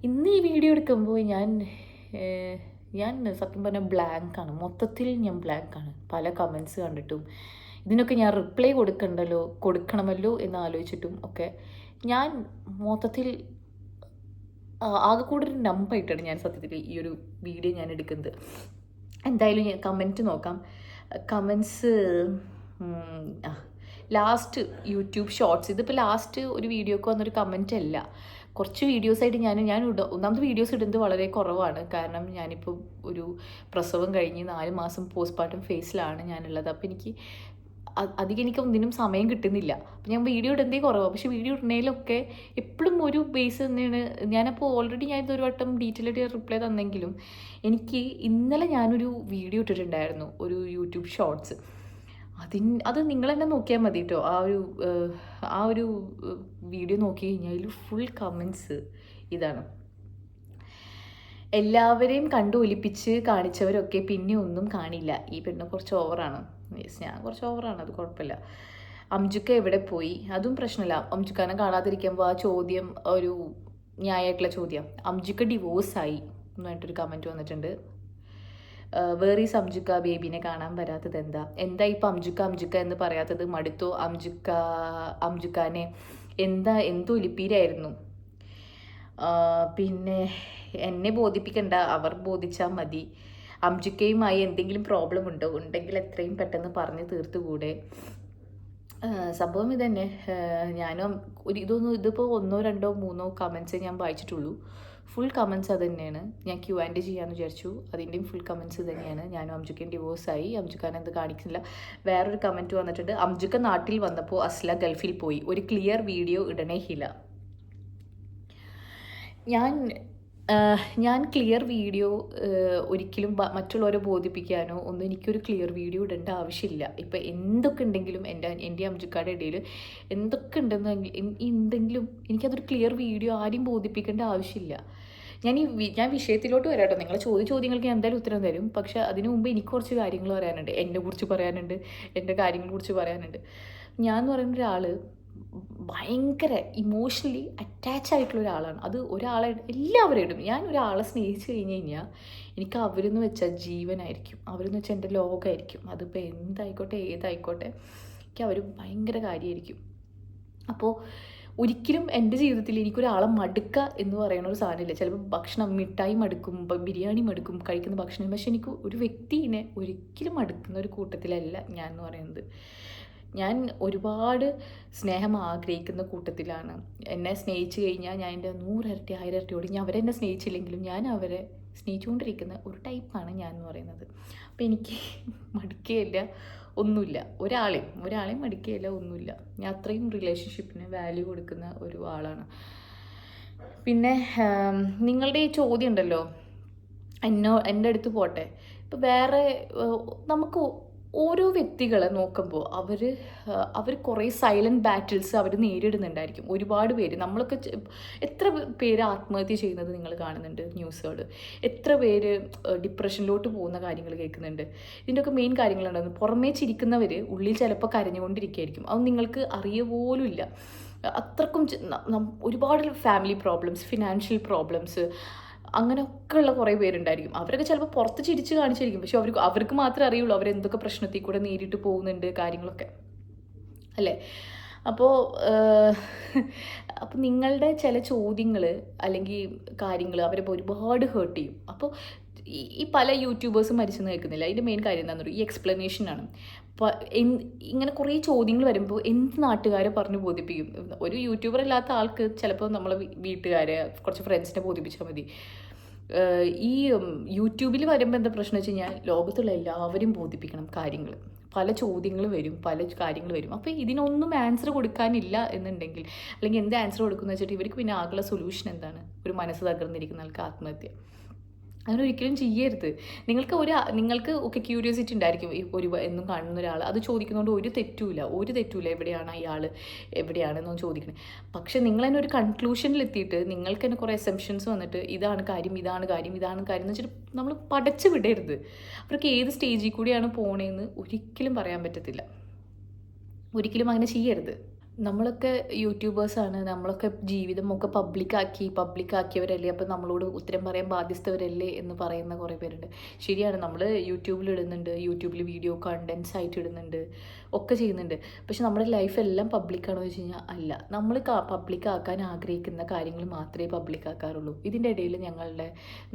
ഇന്ന് ഈ വീഡിയോ എടുക്കുമ്പോൾ ഞാൻ സത്യം പറഞ്ഞാൽ ബ്ലാങ്കാണ്, മൊത്തത്തിൽ ഞാൻ ബ്ലാങ്കാണ്. പല കമൻസ് കണ്ടിട്ടും ഇതിനൊക്കെ ഞാൻ റിപ്ലൈ കൊടുക്കണമല്ലോ എന്ന് ആലോചിച്ചിട്ടും ഒക്കെ ഞാൻ മൊത്തത്തിൽ ആകെ കൂടെ ഒരു നമ്പായിട്ടാണ് ഞാൻ സത്യത്തിൽ ഈ ഒരു വീഡിയോ ഞാൻ എടുക്കുന്നത്. എന്തായാലും ഞാൻ കമൻറ്റ് നോക്കാം. കമൻസ് ലാസ്റ്റ് യൂട്യൂബ് ഷോർട്സ്, ഇതിപ്പോൾ ലാസ്റ്റ് ഒരു വീഡിയോക്ക് വന്നൊരു കമൻറ്റ് അല്ല, കുറച്ച് വീഡിയോസായിട്ട് ഞാൻ ഒന്നാമത് വീഡിയോസ് ഇടുന്നത് വളരെ കുറവാണ്. കാരണം ഞാനിപ്പോൾ ഒരു പ്രസവം കഴിഞ്ഞ് 4 മാസം പോസ്റ്റ്മോർട്ടം ഫേസിലാണ് ഞാനുള്ളത്. അപ്പോൾ അധികം എനിക്ക് ഒന്നിനും സമയം കിട്ടുന്നില്ല. അപ്പോൾ ഞാൻ വീഡിയോ ഇടുന്നതേ കുറവാണ്. പക്ഷേ വീഡിയോ ഇടുന്നതിലൊക്കെ എപ്പോഴും ഒരു ബേസ് തന്നെയാണ്. ഞാനപ്പോൾ ഓൾറെഡി ഇതൊരു വട്ടം ഡീറ്റെയിൽ ആയിട്ട് റിപ്ലൈ തന്നെങ്കിലും എനിക്ക് ഇന്നലെ ഞാനൊരു വീഡിയോ ഇട്ടിട്ടുണ്ടായിരുന്നു, ഒരു യൂട്യൂബ് ഷോർട്സ്. അത് നിങ്ങൾ തന്നെ നോക്കിയാൽ മതി കേട്ടോ. ആ ഒരു വീഡിയോ നോക്കി കഴിഞ്ഞാൽ അതിൽ ഫുൾ കമൻസ് ഇതാണ്: എല്ലാവരെയും കണ്ടു ഒലിപ്പിച്ച് കാണിച്ചവരൊക്കെ പിന്നെ ഒന്നും കാണില്ല, ഈ പെണ്ണ് കുറച്ച് ഓവറാണ്. ഞാൻ കുറച്ച് ഓവറാണ്, അത് കുഴപ്പമില്ല. അംജുക്ക എവിടെ പോയി? അതും പ്രശ്നമില്ല. അംജുക്കാനെ കാണാതിരിക്കുമ്പോൾ ആ ചോദ്യം ഒരു ന്യായമായിട്ടുള്ള ചോദ്യം. അംജുക്ക ഡിവോഴ്സായി എന്നായിട്ടൊരു കമൻറ്റ് വന്നിട്ടുണ്ട്. വേറെ ഈ അംജുക്ക ബേബിനെ കാണാൻ വരാത്തത് എന്താ ഇപ്പം അംജുക്ക എന്ന് പറയാത്തത്? മടുത്തോ അംജുക്കാനെ? എന്തോ ഒലിപ്പീരായിരുന്നു. പിന്നെ എന്നെ ബോധിപ്പിക്കണ്ട, അവർ ബോധിച്ചാൽ മതി. അംജുക്കയുമായി എന്തെങ്കിലും പ്രോബ്ലം ഉണ്ടെങ്കിൽ എത്രയും പെട്ടെന്ന് പറഞ്ഞ് തീർത്തുകൂടെ? സംഭവം ഇതന്നെ. ഞാനും ഇതിപ്പോൾ 1, 2, 3 കമൻസേ ഞാൻ വായിച്ചിട്ടുള്ളൂ. ഫുൾ കമൻസ് അത് തന്നെയാണ്. ഞാൻ Q&A ചെയ്യാമെന്ന് വിചാരിച്ചു, അതിൻ്റെയും ഫുൾ കമൻസ് തന്നെയാണ്. ഞാനും അംജുക്കയും ഡിവോഴ്സായി, അംജുക്കാനെ എന്ത് കാണിക്കുന്നില്ല. വേറൊരു കമൻറ്റ് വന്നിട്ടുണ്ട്: അംജുക്ക നാട്ടിൽ വന്നപ്പോൾ അസ്ല ഗൾഫിൽ പോയി, ഒരു ക്ലിയർ വീഡിയോ ഇടണേ ഹില. ഞാൻ ക്ലിയർ വീഡിയോ ഒരിക്കലും മറ്റുള്ളവരെ ബോധിപ്പിക്കാനോ ഒന്നും എനിക്കൊരു ക്ലിയർ വീഡിയോ ഇടേണ്ട ആവശ്യമില്ല. ഇപ്പം എന്തൊക്കെ ഉണ്ടെങ്കിലും എൻ്റെ അംജുക്കാരുടെ ഇടയിൽ എന്തൊക്കെ ഉണ്ടെങ്കിലും എനിക്കതൊരു ക്ലിയർ വീഡിയോ ആരെയും ബോധിപ്പിക്കേണ്ട ആവശ്യമില്ല. ഞാൻ വിഷയത്തിലോട്ട് വരാം കേട്ടോ. നിങ്ങളെ ചോദ്യങ്ങൾക്ക് ഞാൻ എന്തായാലും ഉത്തരം തരും. പക്ഷേ അതിനു മുമ്പ് എനിക്ക് കുറച്ച് കാര്യങ്ങൾ പറയാനുണ്ട്, എന്നെക്കുറിച്ച് പറയാനുണ്ട്, എൻ്റെ കാര്യങ്ങളെക്കുറിച്ച് പറയാനുണ്ട്. ഞാൻ എന്ന് പറയുന്ന ഒരാൾ ഭയങ്കര ഇമോഷണലി അറ്റാച്ച് ആയിട്ടുള്ള ഒരാളാണ്. അത് എല്ലാവരോടും ഞാൻ ഒരാളെ സ്നേഹിച്ച് കഴിഞ്ഞ് കഴിഞ്ഞാൽ എനിക്ക് അവരെന്ന് വെച്ചാൽ ജീവനായിരിക്കും, അവരെന്ന് വെച്ചാൽ എൻ്റെ ലോകമായിരിക്കും. അതിപ്പോൾ എന്തായിക്കോട്ടെ ഏതായിക്കോട്ടെ, എനിക്ക് അവർ ഭയങ്കര കാര്യമായിരിക്കും. അപ്പോൾ ഒരിക്കലും എൻ്റെ ജീവിതത്തിൽ എനിക്കൊരാളെ മടുക്കുക എന്ന് പറയുന്ന ഒരു സാധനമില്ല. ചിലപ്പോൾ മിഠായി മടുക്കും, ബിരിയാണി മടുക്കും, കഴിക്കുന്ന ഭക്ഷണം. പക്ഷെ എനിക്ക് ഒരു വ്യക്തിനെ ഒരിക്കലും മടുക്കുന്ന ഒരു കൂട്ടത്തിലല്ല ഞാൻ എന്ന് പറയുന്നത്. ഞാൻ ഒരുപാട് സ്നേഹം ആഗ്രഹിക്കുന്ന കൂട്ടത്തിലാണ്. എന്നെ സ്നേഹിച്ച് കഴിഞ്ഞാൽ ഞാൻ എൻ്റെ 100 ഇരട്ടി 1000 ഇരട്ടിയോട് ഞാൻ അവരെന്നെ സ്നേഹിച്ചില്ലെങ്കിലും ഞാൻ അവരെ സ്നേഹിച്ചുകൊണ്ടിരിക്കുന്ന ഒരു ടൈപ്പാണ് ഞാൻ എന്ന് പറയുന്നത്. അപ്പോൾ എനിക്ക് മടുക്കുകയില്ല, ഒന്നുമില്ല. ഒരാളെയും മടുക്കുകയില്ല, ഒന്നുമില്ല. ഞാൻ അത്രയും റിലേഷൻഷിപ്പിന് വാല്യൂ കൊടുക്കുന്ന ഒരു ആളാണ്. പിന്നെ നിങ്ങളുടെ ഈ ചോദ്യം ഉണ്ടല്ലോ, എൻ്റെ അടുത്ത് പോട്ടെ. ഇപ്പോൾ വേറെ നമുക്ക് ഓരോ വ്യക്തികളെ നോക്കുമ്പോൾ അവർ കുറേ സൈലൻറ്റ് ബാറ്റിൽസ് അവർ നേരിടുന്നുണ്ടായിരിക്കും. ഒരുപാട് പേര്, നമ്മളൊക്കെ എത്ര പേര് ആത്മഹത്യ ചെയ്യുന്നത് നിങ്ങൾ കാണുന്നുണ്ട് ന്യൂസുകൾ. എത്ര പേര് ഡിപ്രഷനിലോട്ട് പോകുന്ന കാര്യങ്ങൾ കേൾക്കുന്നുണ്ട്. ഇതിൻ്റെയൊക്കെ മെയിൻ കാര്യങ്ങളുണ്ടാകുന്നു. പുറമേ ചിരിക്കുന്നവർ ഉള്ളിൽ ചിലപ്പോൾ കരഞ്ഞുകൊണ്ടിരിക്കുകയായിരിക്കും. അത് നിങ്ങൾക്ക് അറിയുപോലുമില്ല. അത്രക്കും ഒരുപാട് ഫാമിലി പ്രോബ്ലംസ്, ഫിനാൻഷ്യൽ പ്രോബ്ലംസ്, അങ്ങനെയൊക്കെ ഉള്ള കുറേ പേരുണ്ടായിരിക്കും. അവരൊക്കെ ചിലപ്പോൾ പുറത്ത് ചിരിച്ച് കാണിച്ചായിരിക്കും, പക്ഷെ അവർക്ക് മാത്രമേ അറിയുള്ളൂ അവരെന്തൊക്കെ പ്രശ്നത്തിൽ കൂടെ നേരിട്ട് പോകുന്നുണ്ട് കാര്യങ്ങളൊക്കെ, അല്ലേ? അപ്പോൾ നിങ്ങളുടെ ചില ചോദ്യങ്ങൾ അല്ലെങ്കിൽ കാര്യങ്ങൾ അവരെ ഒരുപാട് ഹേർട്ട് ചെയ്യും. അപ്പോൾ ഈ പല യൂട്യൂബേഴ്സും മരിച്ചെന്ന് കേൾക്കുന്നില്ല. അതിൻ്റെ മെയിൻ കാര്യം എന്താണെന്ന് പറയുക, ഈ എക്സ്പ്ലനേഷനാണ്. ഇങ്ങനെ കുറേ ചോദ്യങ്ങൾ വരുമ്പോൾ എന്ത് നാട്ടുകാരെ പറഞ്ഞ് ബോധിപ്പിക്കും? ഒരു യൂട്യൂബർ അല്ലാത്ത ആൾക്ക് ചിലപ്പോൾ നമ്മളെ വീട്ടുകാരെ, കുറച്ച് ഫ്രണ്ട്സിനെ ബോധിപ്പിച്ചാൽ മതി. ഈ യൂട്യൂബിൽ വരുമ്പോൾ എന്താ പ്രശ്നം വെച്ച് കഴിഞ്ഞാൽ ലോകത്തുള്ള എല്ലാവരും ബോധിപ്പിക്കണം കാര്യങ്ങൾ. പല ചോദ്യങ്ങൾ വരും, പല കാര്യങ്ങൾ വരും. അപ്പോൾ ഇതിനൊന്നും ആൻസർ കൊടുക്കാനില്ല എന്നുണ്ടെങ്കിൽ, അല്ലെങ്കിൽ എന്ത് ആൻസർ കൊടുക്കുന്നത് വെച്ചിട്ട് ഇവർക്ക് പിന്നെ ആകെയുള്ള സൊല്യൂഷൻ എന്താണ്? ഒരു മനസ്സ് തകർന്നിരിക്കുന്ന ആൾക്ക് ആത്മഹത്യ. അങ്ങനെ ഒരിക്കലും ചെയ്യരുത്. നിങ്ങൾക്ക് ഒക്കെ ക്യൂരിയോസിറ്റി ഉണ്ടായിരിക്കും. എന്നും കാണുന്ന ഒരാൾ അത് ചോദിക്കുന്നതുകൊണ്ട് ഒരു തെറ്റുമില്ല. എവിടെയാണെന്നൊന്നും ചോദിക്കണേ. പക്ഷെ നിങ്ങൾ തന്നെ ഒരു കൺക്ലൂഷനിലെത്തിയിട്ട് നിങ്ങൾക്ക് തന്നെ കുറേ അസംപ്ഷൻസ് വന്നിട്ട് ഇതാണ് കാര്യം എന്ന് വെച്ചിട്ട് നമ്മൾ പടച്ചു വിടരുത്. അവർക്ക് ഏത് സ്റ്റേജിൽ കൂടിയാണ് പോണേന്ന് ഒരിക്കലും പറയാൻ പറ്റത്തില്ല. ഒരിക്കലും അങ്ങനെ ചെയ്യരുത്. നമ്മളൊക്കെ യൂട്യൂബേഴ്സാണ്, നമ്മളൊക്കെ ജീവിതമൊക്കെ പബ്ലിക്കാക്കിയവരല്ലേ, അപ്പോൾ നമ്മളോട് ഉത്തരം പറയാൻ ബാധ്യസ്ഥവരല്ലേ എന്ന് പറയുന്ന കുറേ പേരുണ്ട്. ശരിയാണ്, നമ്മൾ യൂട്യൂബിൽ ഇടുന്നുണ്ട്, യൂട്യൂബിൽ വീഡിയോ കണ്ടൻസ് ആയിട്ട് ഇടുന്നുണ്ട്, ഒക്കെ ചെയ്യുന്നുണ്ട്. പക്ഷെ നമ്മുടെ ലൈഫ് എല്ലാം പബ്ലിക്കാണോ എന്ന് വെച്ച് കഴിഞ്ഞാൽ അല്ല. നമ്മൾ പബ്ലിക്കാക്കാൻ ആഗ്രഹിക്കുന്ന കാര്യങ്ങൾ മാത്രമേ പബ്ലിക്കാക്കാറുള്ളൂ. ഇതിൻ്റെ ഇടയിൽ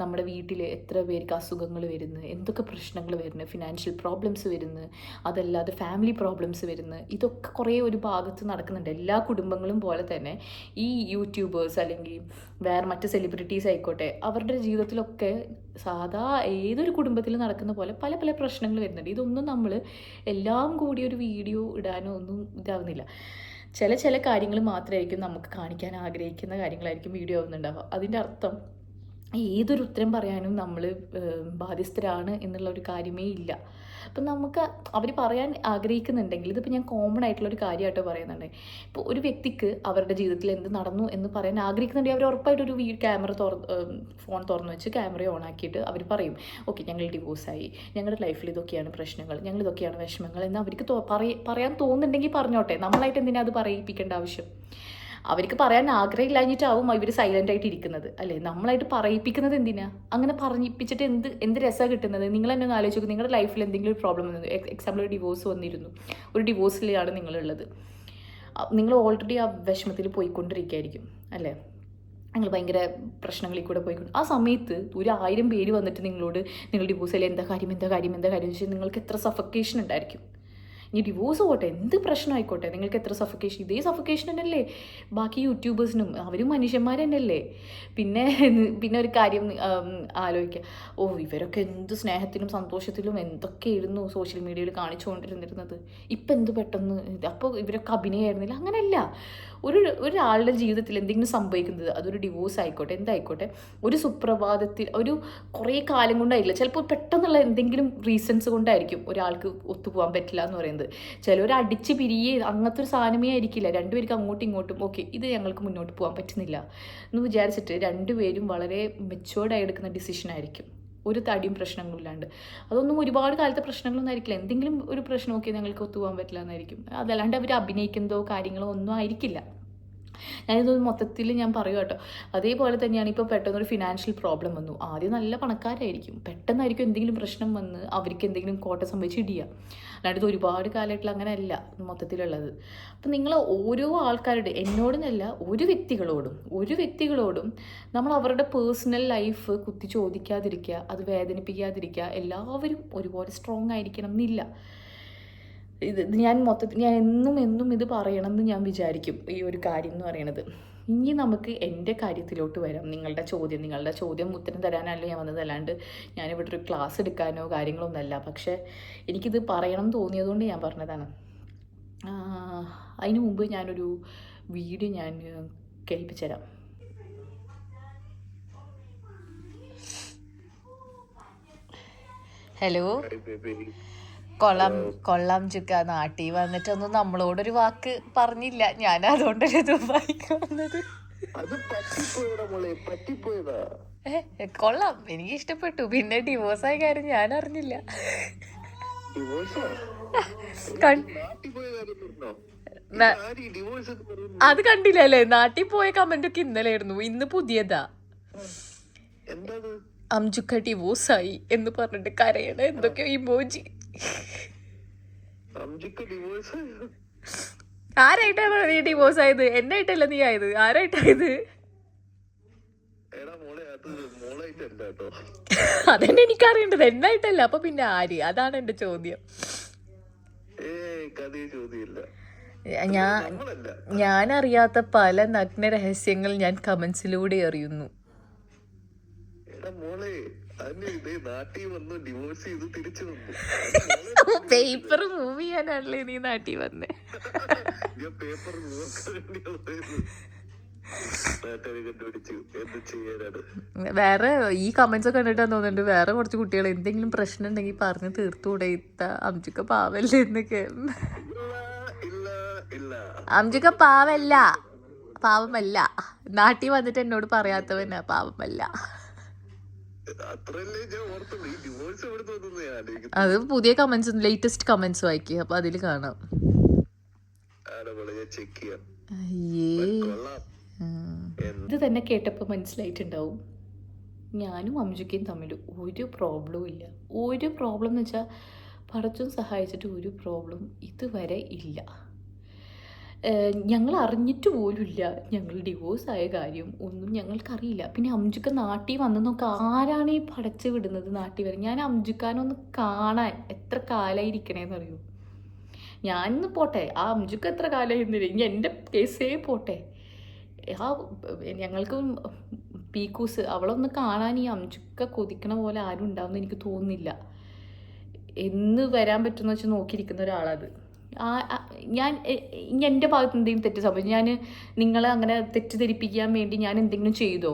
നമ്മുടെ വീട്ടിൽ എത്ര പേർക്ക് അസുഖങ്ങൾ വരുന്നു, എന്തൊക്കെ പ്രശ്നങ്ങൾ വരുന്നു, ഫിനാൻഷ്യൽ പ്രോബ്ലംസ് വരുന്നു, അതല്ലാതെ ഫാമിലി പ്രോബ്ലംസ് വരുന്നു, ഇതൊക്കെ കുറേ ഒരു ഭാഗത്ത് നടക്കുന്നുണ്ട്. എല്ലാ കുടുംബങ്ങളും പോലെ തന്നെ ഈ യൂട്യൂബേഴ്സ് അല്ലെങ്കിൽ വേറെ മറ്റ് സെലിബ്രിറ്റീസ് ആയിക്കോട്ടെ, അവരുടെ ജീവിതത്തിലൊക്കെ സാധാ ഏതൊരു കുടുംബത്തിൽ നടക്കുന്ന പോലെ പല പല പ്രശ്നങ്ങൾ വരുന്നുണ്ട്. ഇതൊന്നും നമ്മൾ എല്ലാം കൂടി ഒരു വീഡിയോ ഇടാനോ ഒന്നും ഇതാവുന്നില്ല. ചില കാര്യങ്ങൾ മാത്രമായിരിക്കും നമുക്ക് കാണിക്കാൻ ആഗ്രഹിക്കുന്ന കാര്യങ്ങളായിരിക്കും വീഡിയോ ആവുന്നുണ്ടാവുക. അതിൻ്റെ അർത്ഥം ഏതൊരു ഉത്തരം പറയാനും നമ്മൾ ബാധ്യസ്ഥരാണ് എന്നുള്ള ഒരു കാര്യമേ ഇല്ല. അപ്പം നമുക്ക് അവർ പറയാൻ ആഗ്രഹിക്കുന്നുണ്ടെങ്കിൽ, ഇതിപ്പോൾ ഞാൻ കോമൺ ആയിട്ടുള്ളൊരു കാര്യമായിട്ടോ പറയുന്നുണ്ട്. ഇപ്പോൾ ഒരു വ്യക്തിക്ക് അവരുടെ ജീവിതത്തിൽ എന്ത് നടന്നു എന്ന് പറയാൻ ആഗ്രഹിക്കുന്നുണ്ടെങ്കിൽ അവർ ഉറപ്പായിട്ടൊരു ഫോൺ തുറന്നു വെച്ച് ക്യാമറ ഓൺ ആക്കിയിട്ട് അവർ പറയും, ഓക്കെ ഞങ്ങൾ ഡിവോഴ്സായി, ഞങ്ങളുടെ ലൈഫിൽ ഇതൊക്കെയാണ് പ്രശ്നങ്ങൾ, ഞങ്ങൾ ഇതൊക്കെയാണ് വിഷമങ്ങൾ എന്ന് അവർക്ക് പറയാൻ തോന്നുന്നുണ്ടെങ്കിൽ പറഞ്ഞോട്ടെ. നമ്മളായിട്ട് എന്തിനാ അത് പറയിപ്പിക്കേണ്ട ആവശ്യം? അവർക്ക് പറയാൻ ആഗ്രഹമില്ലാഞ്ഞിട്ടാവും ഇവർ സൈലൻ്റ് ആയിട്ട് ഇരിക്കുന്നത്, അല്ലേ? നമ്മളായിട്ട് പറയിപ്പിക്കുന്നത് എന്തിനാ? അങ്ങനെ പറഞ്ഞിപ്പിച്ചിട്ട് എന്ത് രസമാണ് കിട്ടുന്നത്? നിങ്ങൾ തന്നെ ഒന്ന് ആലോചിച്ച് നോക്കും. നിങ്ങളുടെ ലൈഫിൽ എന്തെങ്കിലും ഒരു പ്രോബ്ലം വന്നു, എക്സാമ്പിൾ ഒരു ഡിവോഴ്സ് വന്നിരുന്നു, ഒരു ഡിവോഴ്സിലാണ് നിങ്ങളുള്ളത്, നിങ്ങൾ ഓൾറെഡി ആ വിഷമത്തിൽ പോയിക്കൊണ്ടിരിക്കുകയായിരിക്കും, അല്ലേ? നിങ്ങൾ ഭയങ്കര പ്രശ്നങ്ങളിൽ കൂടെ പോയിക്കൊണ്ട് ആ സമയത്ത് 1000 പേര് വന്നിട്ട് നിങ്ങളോട് നിങ്ങൾ ഡിവോഴ്സിൽ എന്താ കാര്യം വെച്ചാൽ നിങ്ങൾക്ക് എത്ര സഫക്കേഷൻ ഉണ്ടായിരിക്കും. ഇനി ഡിവോഴ്സ് പോട്ടെ, എന്ത് പ്രശ്നമായിക്കോട്ടെ, നിങ്ങൾക്ക് എത്ര സഫക്കേഷൻ, ഇതേ സഫക്കേഷൻ തന്നെയല്ലേ ബാക്കി യൂട്യൂബേഴ്സിനും, അവരും മനുഷ്യന്മാർ തന്നെയല്ലേ. പിന്നെ ഒരു കാര്യം ആലോചിക്കുക, ഇവരൊക്കെ എന്ത് സ്നേഹത്തിലും സന്തോഷത്തിലും എന്തൊക്കെയായിരുന്നു സോഷ്യൽ മീഡിയയിൽ കാണിച്ചുകൊണ്ടിരുന്നിരുന്നത്, ഇപ്പം എന്ത് പെട്ടെന്ന് അപ്പോൾ ഇവരൊക്കെ അഭിനയമായിരുന്നില്ല? അങ്ങനെയല്ല. ഒരാളുടെ ജീവിതത്തിൽ എന്തെങ്കിലും സംഭവിക്കുന്നത്, അതൊരു ഡിവോഴ്സ് ആയിക്കോട്ടെ, എന്തായിക്കോട്ടെ, ഒരു സുപ്രഭാതത്തിൽ ഒരു കുറേ കാലം കൊണ്ടായില്ല, ചിലപ്പോൾ പെട്ടെന്നുള്ള എന്തെങ്കിലും റീസൺസ് കൊണ്ടായിരിക്കും ഒരാൾക്ക് ഒത്തുപോകാൻ പറ്റില്ല എന്ന് പറയുന്നത്. ചിലർ അടിച്ച് പിരിയേ അങ്ങനത്തെ ഒരു സാധനമേ ആയിരിക്കില്ല, രണ്ടുപേർക്ക് അങ്ങോട്ടും ഇങ്ങോട്ടും ഓക്കെ ഇത് ഞങ്ങൾക്ക് മുന്നോട്ട് പോകാൻ പറ്റുന്നില്ല എന്ന് വിചാരിച്ചിട്ട് രണ്ടുപേരും വളരെ മെച്ചുവേർഡായി എടുക്കുന്ന ഡിസിഷൻ ആയിരിക്കും, ഒരു തടിയും പ്രശ്നങ്ങളും ഇല്ലാണ്ട്. അതൊന്നും ഒരുപാട് കാലത്തെ പ്രശ്നങ്ങളൊന്നും ആയിരിക്കില്ല, എന്തെങ്കിലും ഒരു പ്രശ്നം നോക്കി ഞങ്ങൾക്ക് ഒത്തുപോകാൻ പറ്റില്ല എന്നായിരിക്കും. അതല്ലാണ്ട് അവർ അഭിനയിക്കുന്നതോ കാര്യങ്ങളോ ഒന്നും ആയിരിക്കില്ല. ഞാനിത് മൊത്തത്തിൽ ഞാൻ പറയും കേട്ടോ. അതേപോലെ തന്നെയാണ് ഇപ്പോൾ പെട്ടെന്നൊരു ഫിനാൻഷ്യൽ പ്രോബ്ലം വന്നു, ആദ്യം നല്ല പണക്കാരായിരിക്കും, പെട്ടെന്നായിരിക്കും എന്തെങ്കിലും പ്രശ്നം വന്ന് അവർക്ക് എന്തെങ്കിലും കോട്ടം സംഭവിച്ച് ഇടിയുക. അല്ലാണ്ട് ഇത് ഒരുപാട് കാലമായിട്ടുള്ള അങ്ങനെയല്ല മൊത്തത്തിലുള്ളത്. അപ്പം നിങ്ങൾ ഓരോ ആൾക്കാരുടെ, എന്നോടെന്നല്ല ഒരു വ്യക്തികളോടും നമ്മൾ അവരുടെ പേഴ്സണൽ ലൈഫ് കുത്തി ചോദിക്കാതിരിക്കുക, അത് വേദനിപ്പിക്കാതിരിക്കുക. എല്ലാവരും ഒരുപോലെ സ്ട്രോങ് ആയിരിക്കണം എന്നില്ല. ഞാൻ എന്നും ഇത് പറയണമെന്ന് ഞാൻ വിചാരിക്കും. ഈ ഒരു കാര്യം എന്ന് പറയണത്, ഇനി നമുക്ക് എൻ്റെ കാര്യത്തിലോട്ട് വരാം. നിങ്ങളുടെ ചോദ്യം ഉത്തരം തരാനല്ല ഞാൻ വന്നത്, അല്ലാണ്ട് ഞാനിവിടെ ഒരു ക്ലാസ് എടുക്കാനോ കാര്യങ്ങളോ ഒന്നല്ല. പക്ഷേ എനിക്കിത് പറയണം തോന്നിയതുകൊണ്ട് ഞാൻ പറഞ്ഞതാണ്. അതിനു മുമ്പ് ഞാനൊരു വീഡിയോ ഞാൻ കേൾപ്പിച്ചു തരാം. ഹലോ, കൊള്ളാം ചുക്ക, നാട്ടിൽ വന്നിട്ടൊന്നും നമ്മളോടൊരു വാക്ക് പറഞ്ഞില്ല. ഞാൻ അതുകൊണ്ടൊരു ദുബായിക്ക് വന്നത്. കൊള്ളാം, എനിക്ക് ഇഷ്ടപ്പെട്ടു. പിന്നെ ഡിവോഴ്സായ കാര്യം ഞാൻ അറിഞ്ഞില്ല. അത് കണ്ടില്ലല്ലേ? നാട്ടിൽ പോയ കമന്റ് ഒക്കെ ഇന്നലെ ആയിരുന്നു, ഇന്ന് പുതിയതാ. അംജുക്ക ഡിവോഴ്സായി എന്ന് പറഞ്ഞിട്ട് കരയണ എന്തൊക്കെയോ ഇമോജി. ആരായിട്ടാണ് നീ ഡിവോഴ്സ് ആയത്? എന്നായിട്ടല്ല നീ ആയത്, ആരായിട്ടായത്? അതെന്നെ എനിക്കറിയേണ്ടത്, എന്നായിട്ടല്ല. അപ്പൊ പിന്നെ ആര്? അതാണ് എന്റെ ചോദ്യം. ഞാൻ അറിയാത്ത പല നഗ്ന രഹസ്യങ്ങൾ ഞാൻ കമന്റ്സിലൂടെ അറിയുന്നു. പേപ്പർ മൂവ് ചെയ്യാനാണല്ലേ നീ നാട്ടിൽ വന്നേ? വേറെ ഈ കമന്റ്സ് ഒക്കെ കണ്ടിട്ടാന്ന് തോന്നുന്നുണ്ട് വേറെ കുറച്ച് കുട്ടികൾ എന്തെങ്കിലും പ്രശ്നം ഉണ്ടെങ്കിൽ പറഞ്ഞ് തീർത്തുകൂടെ, അംജുക്ക പാവല്ലേ എന്നൊക്കെ. അംജുക്ക പാവമല്ല, നാട്ടിൽ വന്നിട്ട് എന്നോട് പറയാത്തവനാ പാവമല്ല. അത് പുതിയ കമന്റ്സ്, ലേറ്റസ്റ്റ് കമന്റ്സ് വായിക്കുക, അപ്പൊ അതിൽ കാണാം. ഇത് തന്നെ കേട്ടപ്പോൾ മനസ്സിലായിട്ടുണ്ടാവും, ഞാനും അംജുക്കയും തമ്മിൽ ഒരു പ്രോബ്ലവും ഇല്ല. ഒരു പ്രോബ്ലം എന്ന് വെച്ചാൽ പടച്ചോൻ സഹായിച്ചിട്ട് ഒരു പ്രോബ്ലം ഇതുവരെ ഇല്ല. ഞങ്ങൾ അറിഞ്ഞിട്ട് പോലുമില്ല ഞങ്ങൾ ഡിവോഴ്സായ കാര്യം ഒന്നും ഞങ്ങൾക്കറിയില്ല. പിന്നെ അംജുക്ക നാട്ടിൽ വന്ന് നോക്കുക, ആരാണ് ഈ പടച്ച് വിടുന്നത് നാട്ടിൽ വരെ? ഞാൻ അംജുക്കാനൊന്ന് കാണാൻ എത്ര കാലമായിരിക്കണേന്ന് അറിയൂ. ഞാനിന്ന് പോട്ടെ, ആ അംജുക്ക എത്ര കാലമായിരുന്നില്ല, ഇനി എൻ്റെ കേസേ പോട്ടെ. ആ ഞങ്ങൾക്ക് പീക്കൂസ് അവളൊന്ന് കാണാൻ ഈ അംജുക്ക കൊതിക്കണ പോലെ ആരും ഉണ്ടാവുമെന്ന് എനിക്ക് തോന്നുന്നില്ല. എന്ന് വരാൻ പറ്റുമെന്ന് വെച്ചാൽ നോക്കിയിരിക്കുന്ന ഒരാളത്. ഞാൻ എൻ്റെ ഭാഗത്ത് എന്തെങ്കിലും തെറ്റ് സംഭവിച്ചു, ഞാൻ നിങ്ങളെ അങ്ങനെ തെറ്റിദ്ധരിപ്പിക്കാൻ വേണ്ടി ഞാൻ എന്തെങ്കിലും ചെയ്തോ?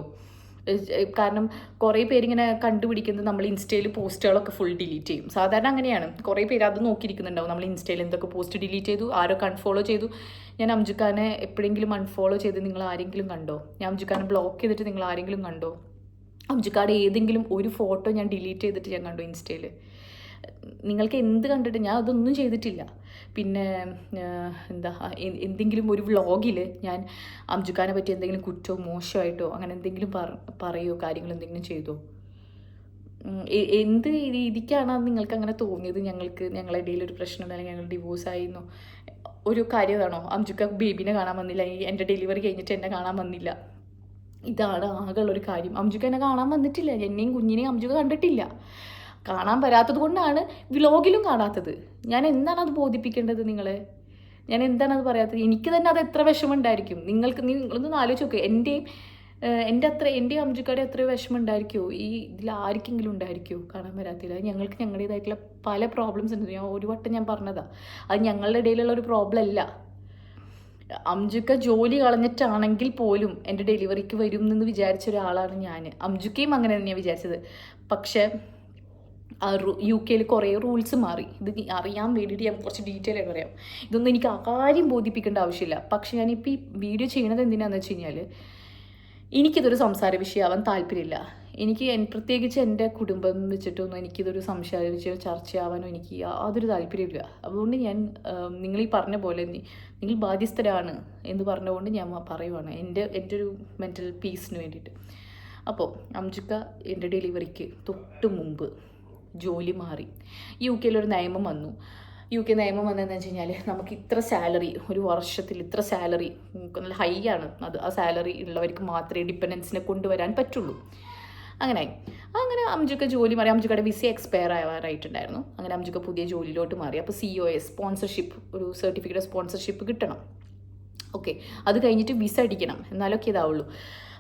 കാരണം കുറേ പേരിങ്ങനെ കണ്ടുപിടിക്കുന്നത് നമ്മൾ ഇൻസ്റ്റയിൽ പോസ്റ്റുകളൊക്കെ ഫുൾ ഡിലീറ്റ് ചെയ്യും. സാധാരണ അങ്ങനെയാണ്, കുറേ പേര് അത് നോക്കിയിരിക്കുന്നുണ്ടാവും. നമ്മൾ ഇൻസ്റ്റയിൽ എന്തൊക്കെ പോസ്റ്റ് ഡിലീറ്റ് ചെയ്തു, ആരൊക്കെ അൺഫോളോ ചെയ്തു. ഞാൻ അംജുക്കാനെ എപ്പോഴെങ്കിലും അൺഫോളോ ചെയ്ത് നിങ്ങൾ ആരെങ്കിലും കണ്ടോ? ഞാൻ അംജുക്കാനെ ബ്ലോക്ക് ചെയ്തിട്ട് നിങ്ങൾ ആരെങ്കിലും കണ്ടോ? അംജുക്കാടെ ഏതെങ്കിലും ഒരു ഫോട്ടോ ഞാൻ ഡിലീറ്റ് ചെയ്തിട്ട് ഞാൻ കണ്ടോ ഇൻസ്റ്റയിൽ? നിങ്ങൾക്ക് എന്ത് കണ്ടിട്ട്? ഞാൻ അതൊന്നും ചെയ്തിട്ടില്ല. പിന്നെ എന്താ, എന്തെങ്കിലും ഒരു വ്ളോഗിൽ ഞാൻ അംജുക്കാനെ പറ്റി എന്തെങ്കിലും കുറ്റമോ മോശമായിട്ടോ അങ്ങനെ എന്തെങ്കിലും പറയുമോ, കാര്യങ്ങൾ എന്തെങ്കിലും ചെയ്തോ? എന്ത് രീതിക്കാണ് നിങ്ങൾക്ക് അങ്ങനെ തോന്നിയത്? ഞങ്ങളുടെ ഇടയിൽ ഒരു പ്രശ്നം അല്ലെങ്കിൽ ഞങ്ങൾ ഡിവോഴ്സ് ആയിരുന്നോ? ഒരു കാര്യമാണോ? അംജുക്ക ബേബിനെ കാണാൻ വന്നില്ല, എൻ്റെ ഡെലിവറി കഴിഞ്ഞിട്ട് എന്നെ കാണാൻ വന്നില്ല, ഇതാണ് ആകെയുള്ളൊരു കാര്യം. അംജുക്ക എന്നെ കാണാൻ വന്നിട്ടില്ല, എന്നെയും കുഞ്ഞിനെയും അംജുക്ക കണ്ടിട്ടില്ല. കാണാൻ വരാത്തത് കൊണ്ടാണ് വ്ലോഗിലും കാണാത്തത്. ഞാൻ എന്താണ് അത് ബോധിപ്പിക്കേണ്ടത് നിങ്ങളെ? ഞാൻ എന്താണ് അത് പറയാത്തത്? എനിക്ക് തന്നെ അത് എത്ര വിഷമമുണ്ടായിരിക്കും. നിങ്ങളൊന്ന് ആലോചിച്ച് നോക്കുക. എൻ്റെ അംജുക്കയുടെ എത്രയോ വിഷമം ഉണ്ടായിരിക്കുമോ? ഈ ഇതിൽ ആർക്കെങ്കിലും ഉണ്ടായിരിക്കുമോ കാണാൻ വരാത്തില്ല? ഞങ്ങൾക്ക് ഞങ്ങളുടേതായിട്ടുള്ള പല പ്രോബ്ലംസ് ഉണ്ട്. ഒരു വട്ടം ഞാൻ പറഞ്ഞതാണ്, അത് ഞങ്ങളുടെ ഇടയിലുള്ള ഒരു പ്രോബ്ലം അല്ല. അംജുക്ക ജോലി കളഞ്ഞിട്ടാണെങ്കിൽ പോലും എൻ്റെ ഡെലിവറിക്ക് വരും എന്ന് വിചാരിച്ച ഒരാളാണ് ഞാൻ. അംജുക്കയും അങ്ങനെ തന്നെയാണ് വിചാരിച്ചത്. പക്ഷേ UK കുറേ റൂൾസ് മാറി. ഇത് അറിയാൻ വേണ്ടിയിട്ട് ഞാൻ കുറച്ച് ഡീറ്റെയിൽ ആയിട്ട് പറയാം. ഇതൊന്നും എനിക്ക് ആരും ബോധിപ്പിക്കേണ്ട ആവശ്യമില്ല. പക്ഷെ ഞാനിപ്പോൾ ഈ വീഡിയോ ചെയ്യണത് എന്തിനാണെന്ന് വെച്ച് കഴിഞ്ഞാൽ, എനിക്കിതൊരു സംസാര വിഷയമാവാൻ താല്പര്യമില്ല. എനിക്ക് പ്രത്യേകിച്ച് എൻ്റെ കുടുംബം വെച്ചിട്ടൊന്നും എനിക്കിതൊരു സംസാര വിഷയം ചർച്ചയാവാനോ എനിക്ക് യാതൊരു താല്പര്യമില്ല. അതുകൊണ്ട് ഞാൻ നിങ്ങൾ ഈ പറഞ്ഞ പോലെ നിങ്ങൾ ബാധ്യസ്ഥരാണ് എന്ന് പറഞ്ഞുകൊണ്ട് ഞാൻ പറയുവാണ്, എൻ്റെ ഒരു മെൻ്റൽ പീസിന് വേണ്ടിയിട്ട്. അപ്പോൾ അംജുക്ക എൻ്റെ ഡെലിവറിക്ക് തൊട്ട് മുമ്പ് ജോലി മാറി. UK നിയമം വന്നു. UK നിയമം വന്നതെന്ന് വെച്ച് കഴിഞ്ഞാൽ, നമുക്ക് ഇത്ര സാലറി, ഒരു വർഷത്തിൽ ഇത്ര സാലറി, നല്ല ഹൈ ആണ് അത്. ആ സാലറി ഉള്ളവർക്ക് മാത്രമേ ഡിപ്പെൻഡൻസിനെ കൊണ്ടുവരാൻ പറ്റുള്ളൂ. അങ്ങനെ അംജുക്ക ജോലി മാറി. അംജുക്കയുടെ വിസ എക്സ്പയർ ആവാറായിട്ടുണ്ടായിരുന്നു. അങ്ങനെ അംജുക്ക പുതിയ ജോലിയിലോട്ട് മാറി. അപ്പോൾ COS സ്പോൺസർഷിപ്പ്, ഒരു സർട്ടിഫിക്കറ്റ് ഓഫ് സ്പോൺസർഷിപ്പ് കിട്ടണം. ഓക്കെ, അത് കഴിഞ്ഞിട്ട് വിസ അടിക്കണം, എന്നാലൊക്കെ ഇതാവുള്ളൂ.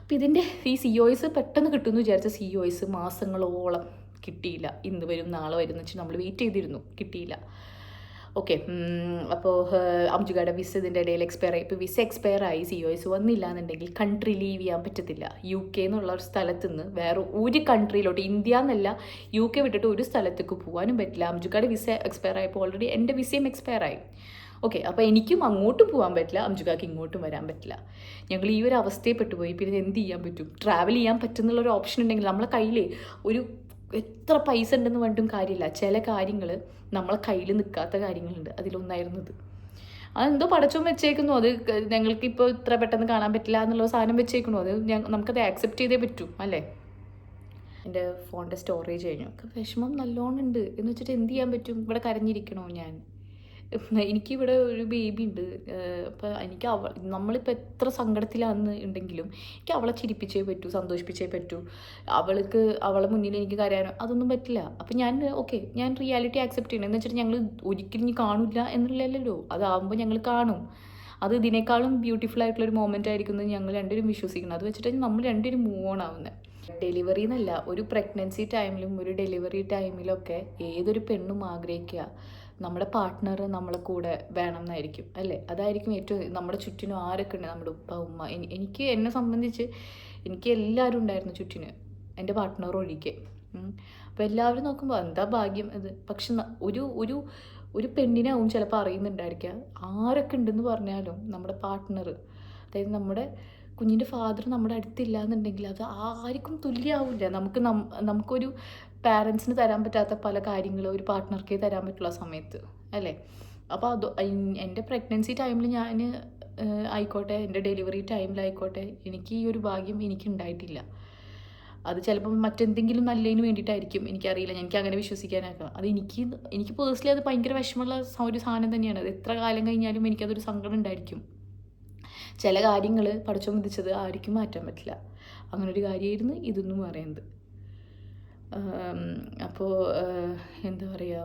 അപ്പോൾ ഇതിൻ്റെ ഈ COS പെട്ടെന്ന് കിട്ടുമെന്ന് വിചാരിച്ച COS മാസങ്ങളോളം കിട്ടിയില്ല. ഇന്ന് വരും നാളെ വരും എന്ന് വെച്ച് നമ്മൾ വെയിറ്റ് ചെയ്തിരുന്നു, കിട്ടിയില്ല. ഓക്കെ, അപ്പോൾ അംജുക്കയുടെ വിസ ഇതിൻ്റെ ഇടയിൽ എക്സ്പയർ ആയി. ഇപ്പോൾ വിസ എക്സ്പയർ ആയി, COS വന്നില്ല എന്നുണ്ടെങ്കിൽ കൺട്രി ലീവ് ചെയ്യാൻ പറ്റത്തില്ല. UK എന്നുള്ള ഒരു സ്ഥലത്ത് നിന്ന് വേറെ ഒരു കൺട്രിയിലോട്ട്, ഇന്ത്യ എന്നല്ല UK വിട്ടിട്ട് ഒരു സ്ഥലത്തേക്ക് പോകാനും പറ്റില്ല. അംജുക്കയുടെ വിസ എക്സ്പയർ ആയപ്പോൾ ഓൾറെഡി എൻ്റെ വിസയും എക്സ്പയർ ആയി. ഓക്കെ, അപ്പോൾ എനിക്കും അങ്ങോട്ടും പോകാൻ പറ്റില്ല, അംജുക്കാക്ക് ഇങ്ങോട്ടും വരാൻ പറ്റില്ല. ഞങ്ങൾ ഈ ഒരു അവസ്ഥയെ പെട്ടുപോയി. പിന്നെ എന്ത് ചെയ്യാൻ പറ്റും? ട്രാവൽ ചെയ്യാൻ പറ്റുന്നുള്ളൊരു ഓപ്ഷൻ ഉണ്ടെങ്കിൽ നമ്മളെ കയ്യിൽ ഒരു എത്ര പൈസ ഉണ്ടെന്ന് പറഞ്ഞിട്ടും കാര്യമില്ല. ചില കാര്യങ്ങൾ നമ്മളെ കയ്യിൽ നിൽക്കാത്ത കാര്യങ്ങളുണ്ട്. അതിലൊന്നായിരുന്നത് അതെന്തോ പടച്ചോൻ വെച്ചേക്കുന്നു. അത് ഞങ്ങൾക്കിപ്പോൾ ഇത്ര പെട്ടെന്ന് കാണാൻ പറ്റില്ല എന്നുള്ള സാധനം വെച്ചേക്കണു. അത് നമുക്കത് ആക്സെപ്റ്റ് ചെയ്തേ പറ്റൂ, അല്ലേ? എൻ്റെ ഫോണിൻ്റെ സ്റ്റോറേജ് കഴിഞ്ഞു. വിഷമം നല്ലോണം ഉണ്ട് എന്ന് വെച്ചിട്ട് എന്ത് ചെയ്യാൻ പറ്റും? ഇവിടെ കരഞ്ഞിരിക്കണോ ഞാൻ? എനിക്കിവിടെ ഒരു ബേബി ഉണ്ട്. അപ്പോൾ എനിക്ക് നമ്മളിപ്പോൾ എത്ര സങ്കടത്തിലാണെന്ന് ഉണ്ടെങ്കിലും എനിക്ക് അവളെ ചിരിപ്പിച്ചേ പറ്റൂ, സന്തോഷിപ്പിച്ചേ പറ്റൂ. അവളെ മുന്നിൽ എനിക്ക് കരയാനോ അതൊന്നും പറ്റില്ല. അപ്പം ഞാൻ റിയാലിറ്റി ആക്സെപ്റ്റ് ചെയ്യണം. എന്ന് വെച്ചിട്ട് ഞങ്ങൾ ഒരിക്കലും ഇനി കാണില്ല എന്നുള്ളല്ലോ. അതാവുമ്പോൾ ഞങ്ങൾ കാണും. അത് ഇതിനേക്കാളും ബ്യൂട്ടിഫുൾ ആയിട്ടുള്ളൊരു മൊമെൻ്റ് ആയിരിക്കുന്നത് ഞങ്ങൾ രണ്ടുപേരും വിശ്വസിക്കണം. അത് വെച്ചിട്ട് നമ്മൾ രണ്ടുപേരും മൂവ് ഓൺ ആവുന്നത്. ഡെലിവറി എന്നല്ല, ഒരു പ്രഗ്നൻസി ടൈമിലും ഒരു ഡെലിവറി ടൈമിലൊക്കെ ഏതൊരു പെണ്ണും ആഗ്രഹിക്കുക നമ്മുടെ പാർട്ട്ണർ നമ്മളെ കൂടെ വേണം എന്നായിരിക്കും, അല്ലേ? അതായിരിക്കും ഏറ്റവും. നമ്മുടെ ചുറ്റിനും ആരൊക്കെ ഉണ്ട്, നമ്മുടെ ഉപ്പ ഉമ്മ. എന്നെ സംബന്ധിച്ച് എനിക്ക് എല്ലാവരും ഉണ്ടായിരുന്നു ചുറ്റിന്, എൻ്റെ പാർട്ട്ണർ ഒഴികെ. അപ്പോൾ എല്ലാവരും നോക്കുമ്പോൾ എന്താ ഭാഗ്യം അത്. പക്ഷെ ഒരു പെണ്ണിനാവും ചിലപ്പോൾ അറിയുന്നുണ്ടായിരിക്കുക, ആരൊക്കെ ഉണ്ടെന്ന് പറഞ്ഞാലും നമ്മുടെ പാർട്ട്ണർ, അതായത് നമ്മുടെ കുഞ്ഞിൻ്റെ ഫാദർ നമ്മുടെ അടുത്തില്ല എന്നുണ്ടെങ്കിൽ അത് ആർക്കും തുല്യമാവില്ല. നമുക്കൊരു പാരൻസിന് തരാൻ പറ്റാത്ത പല കാര്യങ്ങളും ഒരു പാർട്ട്ണർക്കേ തരാൻ പറ്റുള്ള സമയത്ത്, അല്ലേ? അപ്പോൾ അത് എൻ്റെ പ്രഗ്നൻസി ടൈമിൽ ഞാൻ ആയിക്കോട്ടെ, എൻ്റെ ഡെലിവറി ടൈമിലായിക്കോട്ടെ, എനിക്ക് ഈ ഒരു ഭാഗ്യം എനിക്കുണ്ടായിട്ടില്ല. അത് ചിലപ്പം മറ്റെന്തെങ്കിലും നല്ലതിന് വേണ്ടിയിട്ടായിരിക്കും, എനിക്കറിയില്ല. എനിക്ക് അങ്ങനെ വിശ്വസിക്കാനാക്കാം. അത് എനിക്ക് പേഴ്സണലി അത് ഭയങ്കര വിഷമമുള്ള ഒരു സാധനം തന്നെയാണ്. അത് എത്ര കാലം കഴിഞ്ഞാലും എനിക്കതൊരു സങ്കടം ഉണ്ടായിരിക്കും. ചില കാര്യങ്ങൾ പഠിച്ചോ വിധിച്ചത് ആർക്കും മാറ്റാൻ പറ്റില്ല. അങ്ങനൊരു കാര്യമായിരുന്നു ഇതെന്നും പറയുന്നത്. അപ്പോൾ എന്താ പറയുക,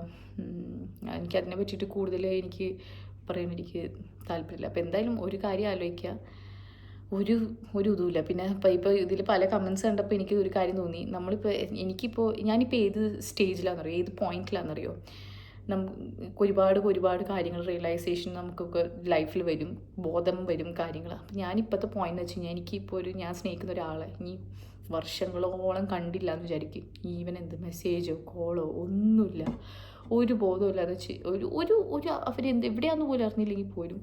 എനിക്കതിനെ പറ്റിയിട്ട് കൂടുതൽ എനിക്ക് പറയാൻ എനിക്ക് താല്പര്യമില്ല. അപ്പോൾ എന്തായാലും ഒരു കാര്യം ആലോചിക്കുക, ഒരു ഇതുമില്ല. പിന്നെ ഇപ്പോൾ ഇതിൽ പല കമൻസ് കണ്ടപ്പോൾ എനിക്ക് ഒരു കാര്യം തോന്നി. ഞാനിപ്പോൾ ഏത് സ്റ്റേജിലാണെന്നറിയോ, ഏത് പോയിന്റിലാണെന്നറിയോ, നമുക്ക് ഒരുപാട് കാര്യങ്ങൾ റിയലൈസേഷൻ നമുക്കൊക്കെ ലൈഫിൽ വരും, ബോധം വരും കാര്യങ്ങൾ. അപ്പം ഞാനിപ്പോഴത്തെ പോയിന്റ് എന്ന് വെച്ച് കഴിഞ്ഞാൽ, എനിക്കിപ്പോൾ ഞാൻ സ്നേഹിക്കുന്ന ഒരാളെ ഇനി വർഷങ്ങളോളം കണ്ടില്ല എന്ന് വിചാരിക്കും, ഈവൻ എന്ത് മെസ്സേജോ കോളോ ഒന്നുമില്ല, ഒരു ബോധമില്ലാതെ എവിടെയാണെന്ന് പോലും അറിഞ്ഞില്ലെങ്കിൽ പോലും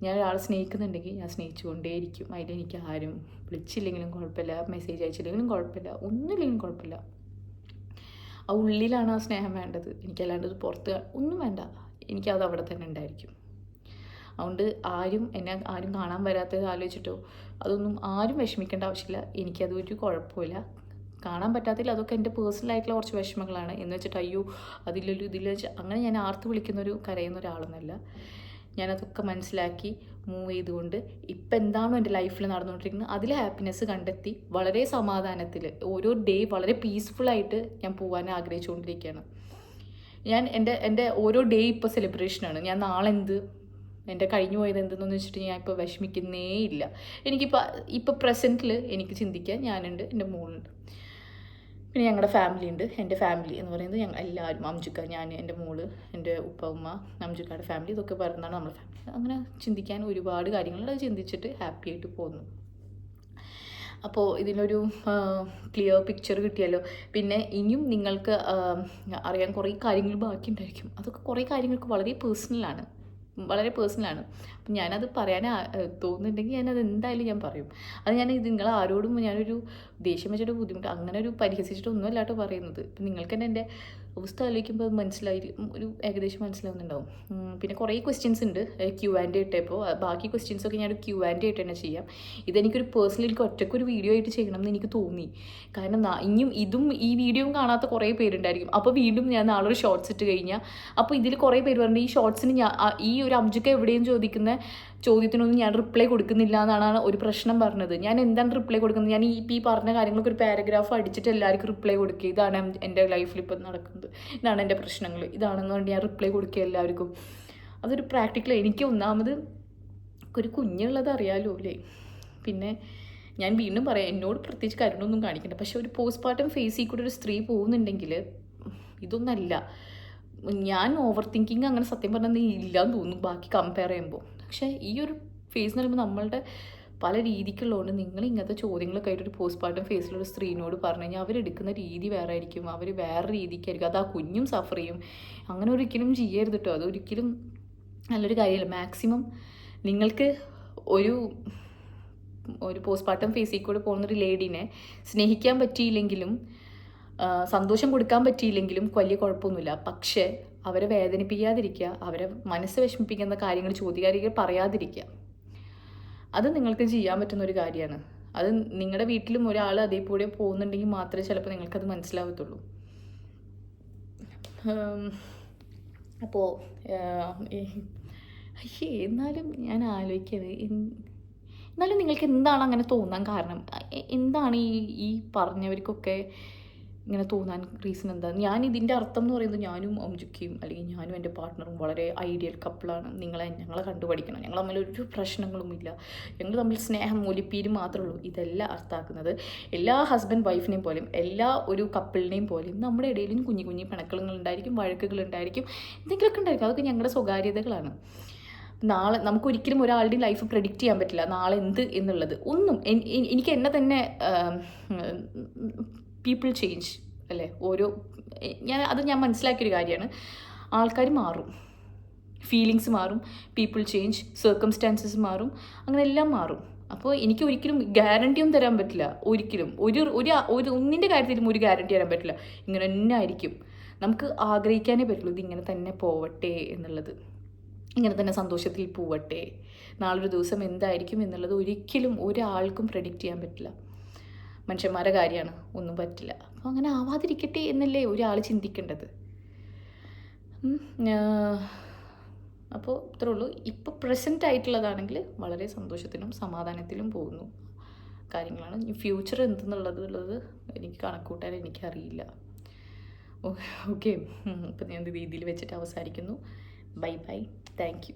ഞാൻ ഒരാളെ സ്നേഹിക്കുന്നുണ്ടെങ്കിൽ ഞാൻ സ്നേഹിച്ചു കൊണ്ടേയിരിക്കും. അതിലെനിക്ക് ആരും വിളിച്ചില്ലെങ്കിലും കുഴപ്പമില്ല, മെസ്സേജ് അയച്ചില്ലെങ്കിലും കുഴപ്പമില്ല, ഒന്നുമില്ലെങ്കിലും കുഴപ്പമില്ല. ആ ഉള്ളിലാണ് ആ സ്നേഹം വേണ്ടത്. എനിക്കല്ലാണ്ട് പുറത്ത് ഒന്നും വേണ്ട, എനിക്കത് അവിടെ തന്നെ ഉണ്ടായിരിക്കും. അതുകൊണ്ട് ആരും കാണാൻ വരാത്തത് ആലോചിച്ചിട്ടോ അതൊന്നും ആരും വിഷമിക്കേണ്ട ആവശ്യമില്ല. എനിക്കതൊരു കുഴപ്പമില്ല. കാണാൻ പറ്റാത്തതിൽ അതൊക്കെ എൻ്റെ പേഴ്സണലായിട്ടുള്ള കുറച്ച് വിഷമങ്ങളാണ് എന്ന് വെച്ചിട്ട് അയ്യോ അതിലൊരു ഇതിൽ വെച്ച് അങ്ങനെ ഞാൻ ആർത്ത് വിളിക്കുന്നൊരു കരയുന്ന ഒരാളൊന്നുമല്ല. ഞാനതൊക്കെ മനസ്സിലാക്കി മൂവ് ചെയ്തുകൊണ്ട് ഇപ്പം എന്താണോ എൻ്റെ ലൈഫിൽ നടന്നുകൊണ്ടിരിക്കുന്നത് അതിൽ ഹാപ്പിനെസ് കണ്ടെത്തി വളരെ സമാധാനത്തിൽ ഓരോ ഡേ വളരെ പീസ്ഫുള്ളായിട്ട് ഞാൻ പോകാൻ ആഗ്രഹിച്ചുകൊണ്ടിരിക്കുകയാണ്. ഞാൻ എൻ്റെ ഓരോ ഡേ ഇപ്പോൾ സെലിബ്രേഷനാണ്. ഞാൻ നാളെ എൻ്റെ കഴിഞ്ഞു പോയത് എന്തെന്ന് വെച്ചിട്ട് ഞാൻ ഇപ്പോൾ വിഷമിക്കുന്നേ ഇല്ല. ഇപ്പോൾ പ്രസൻറ്റിൽ എനിക്ക് ചിന്തിക്കാൻ ഞാനുണ്ട്, എൻ്റെ മോളുണ്ട്, പിന്നെ ഞങ്ങളുടെ ഫാമിലി ഉണ്ട്. എൻ്റെ ഫാമിലി എന്ന് പറയുന്നത് ഞങ്ങൾ എല്ലാവരും, അംജുക്ക, ഞാൻ, എൻ്റെ മോള്, എൻ്റെ ഉപ്പ ഉമ്മ, അംജുക്കയുടെ ഫാമിലി, ഇതൊക്കെ പറയുന്നതാണ് നമ്മുടെ ഫാമിലി. അങ്ങനെ ചിന്തിക്കാൻ ഒരുപാട് കാര്യങ്ങൾ ചിന്തിച്ചിട്ട് ഹാപ്പി ആയിട്ട് പോകുന്നു. അപ്പോൾ ഇതിനൊരു ക്ലിയർ പിക്ചർ കിട്ടിയല്ലോ. പിന്നെ ഇനിയും നിങ്ങൾക്ക് അറിയാൻ കുറേ കാര്യങ്ങൾ ബാക്കിയുണ്ടായിരിക്കും. അതൊക്കെ കുറേ കാര്യങ്ങൾക്ക് വളരെ പേഴ്സണലാണ്. അപ്പം ഞാനത് പറയാൻ തോന്നുന്നുണ്ടെങ്കിൽ ഞാനത് എന്തായാലും ഞാൻ പറയും. അത് നിങ്ങൾ ആരോടും ഞാനൊരു ദേഷ്യം വെച്ചിട്ട് ബുദ്ധിമുട്ട് അങ്ങനെ ഒരു പരിഹസിച്ചിട്ടൊന്നും അല്ലാട്ടോ പറയുന്നത്. ഇപ്പം നിങ്ങൾക്ക് തന്നെ എൻ്റെ അവസ്ഥ ആലോചിക്കുമ്പോൾ ഒരു ഏകദേശം മനസ്സിലാവുന്നുണ്ടാവും. പിന്നെ കുറേ ക്വസ്റ്റ്യൻസ് ഉണ്ട് Q&A ഇട്ടപ്പോൾ. ബാക്കി ക്വസ്റ്റ്യൻസൊക്കെ ഞാൻ Q&A ആയിട്ട് തന്നെ ചെയ്യാം. ഇതെനിക്കൊരു പേഴ്സണലി എനിക്ക് ഒറ്റയ്ക്കൊരു വീഡിയോ ആയിട്ട് ചെയ്യണം എന്ന് എനിക്ക് തോന്നി. കാരണം ഇതും ഈ വീഡിയോയും കാണാത്ത കുറേ പേരുണ്ടായിരിക്കും. അപ്പോൾ വീണ്ടും ഞാൻ നാളെ ഒരു ഷോർട്സ് ഇട്ട് കഴിഞ്ഞാൽ അപ്പോൾ ഇതിൽ കുറേ പേര് പറഞ്ഞു ഈ ഷോർട്സിന് ഈ ഒരു അംജുക്ക എവിടെയും ചോദിക്കുന്ന ചോദ്യത്തിനൊന്നും ഞാൻ റിപ്ലൈ കൊടുക്കുന്നില്ല എന്നാണ് ഒരു പ്രശ്നം പറഞ്ഞത്. ഞാൻ എന്താണ് റിപ്ലൈ കൊടുക്കുന്നത്? ഞാൻ ഈ പറഞ്ഞ കാര്യങ്ങൾക്ക് ഒരു പാരഗ്രാഫ് അടിച്ചിട്ട് എല്ലാവർക്കും റിപ്ലൈ കൊടുക്കുക. ഇതാണ് എൻ്റെ ലൈഫിൽ ഇപ്പം നടക്കുന്നത്, ഇതാണ് എൻ്റെ പ്രശ്നങ്ങൾ, ഇതാണെന്ന് പറഞ്ഞ് ഞാൻ റിപ്ലൈ കൊടുക്കുക എല്ലാവർക്കും. അതൊരു പ്രാക്ടിക്കൽ. എനിക്ക് ഒന്നാമത് ഒരു കുഞ്ഞുള്ളത് അറിയാലോ അല്ലേ. പിന്നെ ഞാൻ വീണ്ടും പറയാം, എന്നോട് പ്രത്യേകിച്ച് കരുണൊന്നും കാണിക്കണ്ട. പക്ഷെ ഒരു പോസ്റ്റ്മോർട്ടം ഫേസിൽ കൂടെ ഒരു സ്ത്രീ പോകുന്നുണ്ടെങ്കിൽ ഇതൊന്നല്ല. ഞാൻ ഓവർ തിങ്കിങ് അങ്ങനെ സത്യം പറഞ്ഞാൽ ഇല്ലയെന്ന് തോന്നുന്നു ബാക്കി കമ്പയർ ചെയ്യുമ്പോൾ. പക്ഷേ ഈ ഒരു ഫേസ് എന്ന് പറയുമ്പോൾ നമ്മളുടെ പല രീതിക്കുള്ളതുകൊണ്ട് നിങ്ങൾ ഇങ്ങനത്തെ ചോദ്യങ്ങളൊക്കെ ആയിട്ട് ഒരു പോസ്റ്റ്മോർട്ടം ഫേസിലൊരു സ്ത്രീനോട് പറഞ്ഞു കഴിഞ്ഞാൽ അവരെടുക്കുന്ന രീതി വേറെ ആയിരിക്കും, അവർ വേറെ രീതിക്കായിരിക്കും. അത് ആ കുഞ്ഞും സഫർ ചെയ്യും. അങ്ങനെ ഒരിക്കലും ചെയ്യരുത് കേട്ടോ. അതൊരിക്കലും നല്ലൊരു കാര്യമല്ല. മാക്സിമം നിങ്ങൾക്ക് ഒരു പോസ്റ്റ്മോർട്ടം ഫേസിൽ കൂടെ പോകുന്നൊരു ലേഡീനെ സ്നേഹിക്കാൻ പറ്റിയില്ലെങ്കിലും സന്തോഷം കൊടുക്കാൻ പറ്റിയില്ലെങ്കിലും വലിയ കുഴപ്പമൊന്നുമില്ല. പക്ഷേ അവരെ വേദനിപ്പിക്കാതിരിക്കുക, അവരെ മനസ്സ് വിഷമിപ്പിക്കുന്ന കാര്യങ്ങൾ ചോദിക്കാതിരിക്കുക, പറയാതിരിക്കുക. അത് നിങ്ങൾക്ക് ചെയ്യാൻ പറ്റുന്ന ഒരു കാര്യമാണ്. അത് നിങ്ങളുടെ വീട്ടിലും ഒരാൾ അതേപോലെ പോകുന്നുണ്ടെങ്കിൽ മാത്രമേ ചിലപ്പോൾ നിങ്ങൾക്കത് മനസ്സിലാവത്തുള്ളൂ. അപ്പോൾ എന്നാലും ഞാൻ ആലോചിക്കുന്നത്, എന്നാലും നിങ്ങൾക്ക് എന്താണ് അങ്ങനെ തോന്നാൻ കാരണം? എന്താണ് ഈ പറഞ്ഞവർക്കൊക്കെ ഇങ്ങനെ തോന്നാൻ റീസൺ എന്താ? ഞാൻ ഇതിൻ്റെ അർത്ഥം എന്ന് പറയുന്നത് ഞാനും അംജുക്കയും അല്ലെങ്കിൽ ഞാനും എൻ്റെ പാർട്ട്ണറും വളരെ ഐഡിയൽ കപ്പിളാണ്. ഞങ്ങളെ കണ്ടുപഠിക്കണം. ഞങ്ങൾ തമ്മിൽ ഒരു പ്രശ്നങ്ങളുമില്ല. ഞങ്ങൾ തമ്മിൽ സ്നേഹം ഒലിപ്പീരും മാത്രമേ ഉള്ളൂ. ഇതെല്ലാം അർത്ഥാക്കുന്നത് എല്ലാ ഹസ്ബൻഡ് വൈഫിനെയും പോലെയും എല്ലാ ഒരു കപ്പിളിനെയും പോലെയും നമ്മുടെ ഇടയിലും കുഞ്ഞു കുഞ്ഞു പിണക്കളുണ്ടായിരിക്കും, വഴക്കുകളുണ്ടായിരിക്കും, എന്തെങ്കിലുമൊക്കെ ഉണ്ടായിരിക്കും. അതൊക്കെ ഞങ്ങളുടെ സ്വകാര്യതകളാണ്. നാളെ നമുക്കൊരിക്കലും ഒരാളുടെയും ലൈഫ് പ്രെഡിക്റ്റ് ചെയ്യാൻ പറ്റില്ല നാളെ എന്ത് എന്നുള്ളത്. ഒന്നും എനിക്ക് എന്നെ തന്നെ പീപ്പിൾ ചേഞ്ച് അല്ലേ, ഞാൻ മനസ്സിലാക്കിയൊരു കാര്യമാണ്. ആൾക്കാർ മാറും, ഫീലിങ്സ് മാറും, പീപ്പിൾ ചേഞ്ച്, സർക്കംസ്റ്റാൻസസ് മാറും, അങ്ങനെ എല്ലാം മാറും. അപ്പോൾ എനിക്ക് ഒരിക്കലും ഗ്യാരണ്ടിയൊന്നും തരാൻ പറ്റില്ല. ഒരിക്കലും ഒന്നിൻ്റെ കാര്യത്തിലും ഒരു ഗ്യാരണ്ടി തരാൻ പറ്റില്ല. ഇങ്ങനെ തന്നെ ആയിരിക്കും. നമുക്ക് ആഗ്രഹിക്കാനേ പറ്റുള്ളൂ ഇതിങ്ങനെ തന്നെ പോവട്ടെ എന്നുള്ളത്. ഇങ്ങനെ തന്നെ സന്തോഷത്തിൽ പോവട്ടെ. നാളൊരു ദിവസം എന്തായിരിക്കും എന്നുള്ളത് ഒരിക്കലും ഒരാൾക്കും പ്രെഡിക്റ്റ് ചെയ്യാൻ പറ്റില്ല. മനുഷ്യന്മാരുടെ കാര്യമാണ്, ഒന്നും പറ്റില്ല. അപ്പോൾ അങ്ങനെ ആവാതിരിക്കട്ടെ എന്നല്ലേ ഒരാൾ ചിന്തിക്കേണ്ടത്. അപ്പോൾ ഇത്രേ ഉള്ളൂ. ഇപ്പോൾ പ്രസൻ്റ് ആയിട്ടുള്ളതാണെങ്കിൽ വളരെ സന്തോഷത്തിലും സമാധാനത്തിലും പോകുന്നു കാര്യങ്ങളാണ്. ഇനി ഫ്യൂച്ചർ എന്തെന്നുള്ളത് എനിക്ക് കണക്കൂട്ടാൻ എനിക്കറിയില്ല. ഓക്കെ, ഇപ്പം ഞാൻ രീതിയിൽ വെച്ചിട്ട് അവസാനിക്കുന്നു. Bye bye, thank you.